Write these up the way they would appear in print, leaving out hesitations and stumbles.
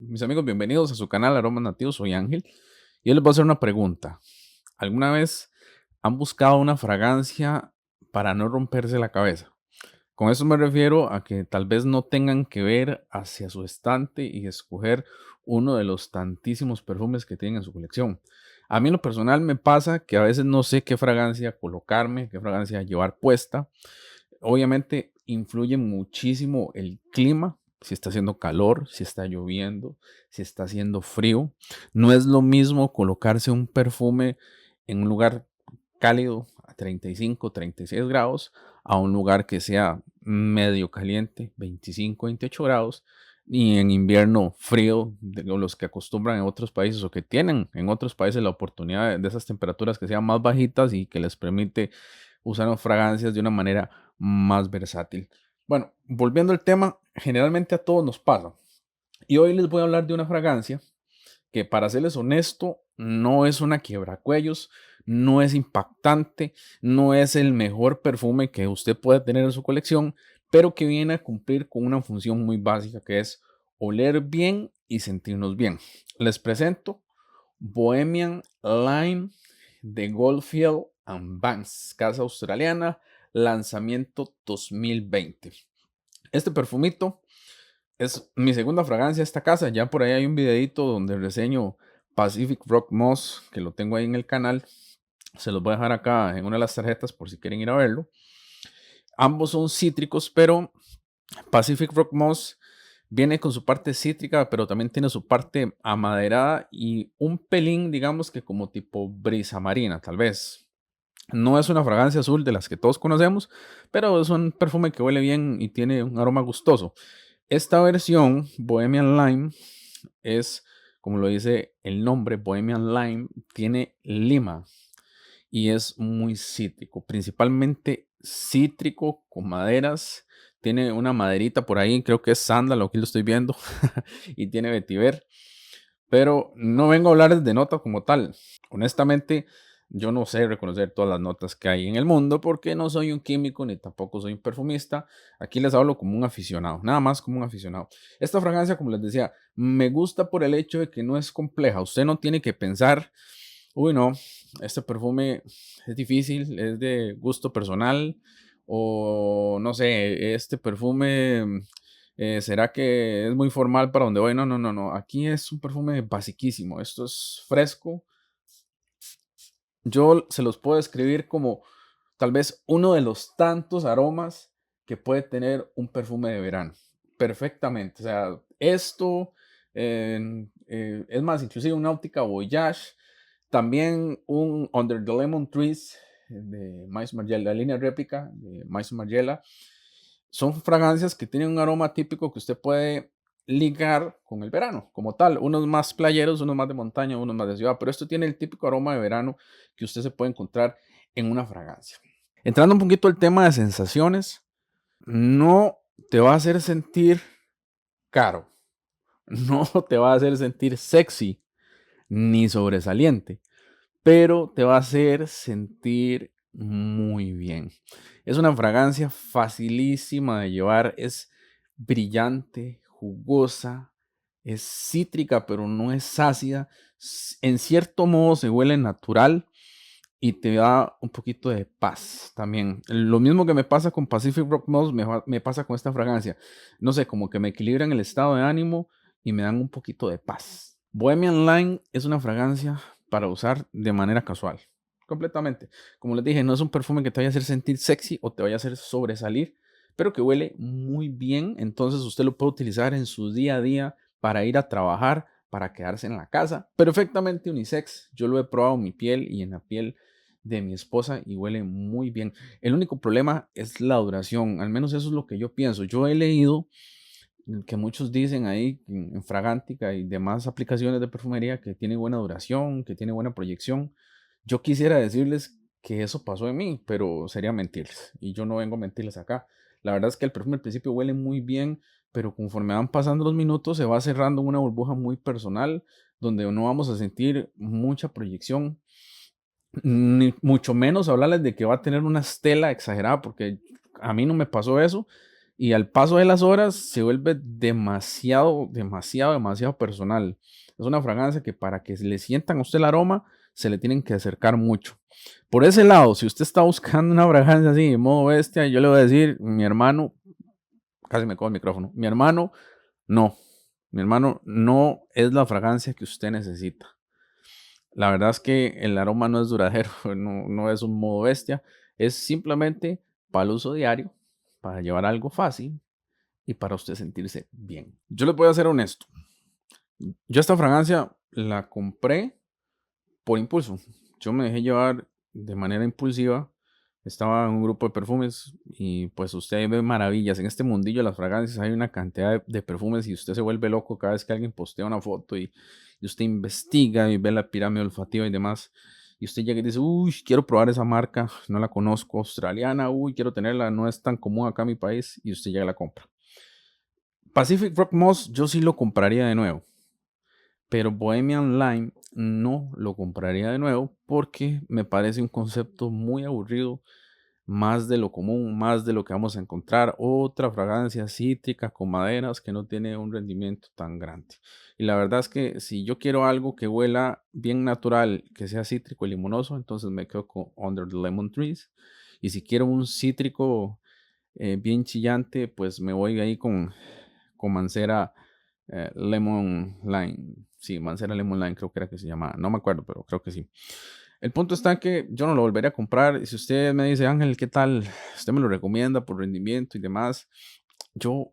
Mis amigos, bienvenidos a su canal Aromas Nativos. Soy Ángel y hoy les voy a hacer una pregunta. ¿Alguna vez han buscado una fragancia para no romperse la cabeza? Con eso me refiero a que tal vez no tengan que ver hacia su estante y escoger uno de los tantísimos perfumes que tienen en su colección. A mí en lo personal me pasa que a veces no sé qué fragancia colocarme, qué fragancia llevar puesta. Obviamente influye muchísimo el clima, si está haciendo calor, si está lloviendo, si está haciendo frío. No es lo mismo colocarse un perfume en un lugar cálido a 35, 36 grados a un lugar que sea medio caliente, 25, 28 grados, y en invierno frío, de los que acostumbran en otros países o que tienen en otros países la oportunidad de esas temperaturas que sean más bajitas y que les permite usar fragancias de una manera más versátil. Bueno, volviendo al tema, generalmente a todos nos pasa. Y hoy les voy a hablar de una fragancia que, para serles honesto, no es una quiebracuellos, no es impactante, no es el mejor perfume que usted puede tener en su colección, pero que viene a cumplir con una función muy básica que es oler bien y sentirnos bien. Les presento Bohemian Lime de Goldfield and Banks, casa australiana, lanzamiento 2020. Este perfumito es mi segunda fragancia de esta casa. Ya por ahí hay un videito donde reseño Pacific Rock Moss, que lo tengo ahí en el canal. Se los voy a dejar acá en una de las tarjetas por si quieren ir a verlo. Ambos son cítricos, pero Pacific Rock Moss viene con su parte cítrica, pero también tiene su parte amaderada y un pelín, digamos que como tipo brisa marina, tal vez. No es una fragancia azul de las que todos conocemos, pero es un perfume que huele bien y tiene un aroma gustoso. Esta versión, Bohemian Lime, es, como lo dice el nombre, Bohemian Lime, tiene lima y es muy cítrico, principalmente cítrico con maderas. Tiene una maderita por ahí, creo que es sándalo, aquí lo estoy viendo, y tiene vetiver. Pero no vengo a hablar de nota como tal. Honestamente, yo no sé reconocer todas las notas que hay en el mundo porque no soy un químico ni tampoco soy un perfumista. Aquí les hablo como un aficionado, nada más como un aficionado. Esta fragancia, como les decía, me gusta por el hecho de que no es compleja. Usted no tiene que pensar, uy, no, este perfume es difícil, es de gusto personal, o no sé, este perfume ¿será que es muy formal para donde voy? No, no, no, no. Aquí es un perfume basiquísimo. Esto es fresco. Yo se los puedo describir como tal vez uno de los tantos aromas que puede tener un perfume de verano. Perfectamente. O sea, esto, es más, inclusive un Nautica Voyage, también un Under the Lemon Trees de Maison Margiela, la línea réplica de Maison Margiela. Son fragancias que tienen un aroma típico que usted puede ligar con el verano, como tal. Unos más playeros, unos más de montaña, unos más de ciudad, pero esto tiene el típico aroma de verano que usted se puede encontrar en una fragancia. Entrando un poquito al tema de sensaciones, no te va a hacer sentir caro, no te va a hacer sentir sexy ni sobresaliente, pero te va a hacer sentir muy bien. Es una fragancia facilísima de llevar, es brillante, jugosa, es cítrica, pero no es ácida. En cierto modo se huele natural y te da un poquito de paz también. Lo mismo que me pasa con Pacific Rock Moss, me pasa con esta fragancia. No sé, como que me equilibran el estado de ánimo y me dan un poquito de paz. Bohemian Lime es una fragancia para usar de manera casual, completamente. Como les dije, no es un perfume que te vaya a hacer sentir sexy o te vaya a hacer sobresalir, pero que huele muy bien. Entonces usted lo puede utilizar en su día a día para ir a trabajar, para quedarse en la casa. Perfectamente unisex. Yo lo he probado en mi piel y en la piel de mi esposa y huele muy bien. El único problema es la duración, al menos eso es lo que yo pienso. Yo he leído que muchos dicen ahí en Fragántica y demás aplicaciones de perfumería que tiene buena duración, que tiene buena proyección. Yo quisiera decirles que eso pasó en mí, pero sería mentirles. Y yo no vengo a mentirles acá. La verdad es que el perfume al principio huele muy bien, pero conforme van pasando los minutos se va cerrando en una burbuja muy personal, donde no vamos a sentir mucha proyección, ni mucho menos hablarles de que va a tener una estela exagerada, porque a mí no me pasó eso y al paso de las horas se vuelve demasiado, demasiado, demasiado personal. Es una fragancia que para que le sientan a usted el aroma, se le tienen que acercar mucho. Por ese lado, si usted está buscando una fragancia así, de modo bestia, yo le voy a decir, mi hermano, casi me cojo el micrófono, no, mi hermano no es la fragancia que usted necesita. La verdad es que el aroma no es duradero, no es un modo bestia, es simplemente para el uso diario, para llevar algo fácil y para usted sentirse bien. Yo les voy a ser honesto. Yo esta fragancia la compré por impulso. Yo me dejé llevar de manera impulsiva. Estaba en un grupo de perfumes y pues usted ve maravillas. En este mundillo de las fragancias hay una cantidad de perfumes y usted se vuelve loco cada vez que alguien postea una foto y usted investiga y ve la pirámide olfativa y demás. Y usted llega y dice, uy, quiero probar esa marca, no la conozco, australiana, uy, quiero tenerla, no es tan común acá en mi país y usted llega y la compra. Pacific Rock Moss yo sí lo compraría de nuevo, pero Bohemian Lime no lo compraría de nuevo porque me parece un concepto muy aburrido, más de lo común, más de lo que vamos a encontrar. Otra fragancia cítrica con maderas que no tiene un rendimiento tan grande. Y la verdad es que si yo quiero algo que huela bien natural, que sea cítrico y limonoso, entonces me quedo con Under the Lemon Trees. Y si quiero un cítrico bien chillante, pues me voy ahí con Mancera Lemon Lime. Sí, Mancera Lemon Lime creo que era que se llamaba. No me acuerdo, pero creo que sí. El punto está en que yo no lo volvería a comprar. Y si usted me dice, Ángel, ¿qué tal? Usted me lo recomienda por rendimiento y demás. Yo,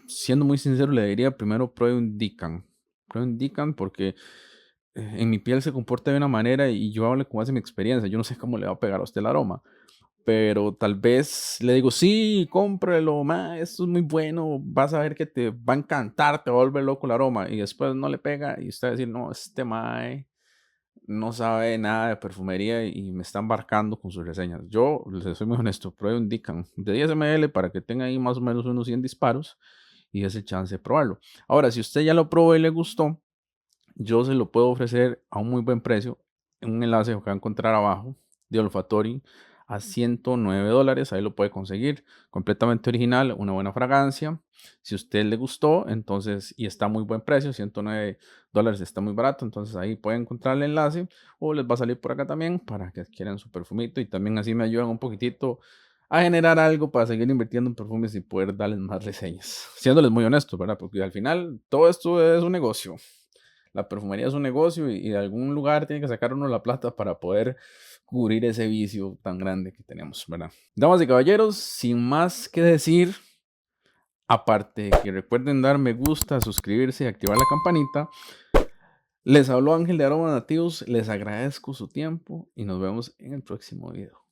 siendo muy sincero, le diría primero pruebe un Dican. Pruebe un Dican porque en mi piel se comporta de una manera y yo hablo como hace mi experiencia. Yo no sé cómo le va a pegar a usted el aroma. Pero tal vez le digo, sí, cómprelo, ma, esto es muy bueno, vas a ver que te va a encantar, te va a volver loco el aroma. Y después no le pega y usted va a decir, no, este mae no sabe nada de perfumería y me está embarcando con sus reseñas. Yo les soy muy honesto, pruebe un Dican de 10 ml para que tenga ahí más o menos unos 100 disparos y ese chance de probarlo. Ahora, si usted ya lo probó y le gustó, yo se lo puedo ofrecer a un muy buen precio en un enlace que va a encontrar abajo de Olfatory a $109. Ahí lo puede conseguir completamente original, una buena fragancia. Si a usted le gustó, entonces, y está a muy buen precio, $109 está muy barato, entonces ahí puede encontrar el enlace o les va a salir por acá también para que adquieran su perfumito y también así me ayudan un poquitito a generar algo para seguir invirtiendo en perfumes y poder darles más reseñas. Siéndoles muy honestos, ¿verdad? Porque al final todo esto es un negocio. La perfumería es un negocio y de algún lugar tiene que sacar uno la plata para poder cubrir ese vicio tan grande que tenemos, ¿verdad? Damas y caballeros, sin más que decir, aparte de que recuerden dar me gusta, suscribirse y activar la campanita, les habló Ángel de Aromas Nativos, les agradezco su tiempo y nos vemos en el próximo video.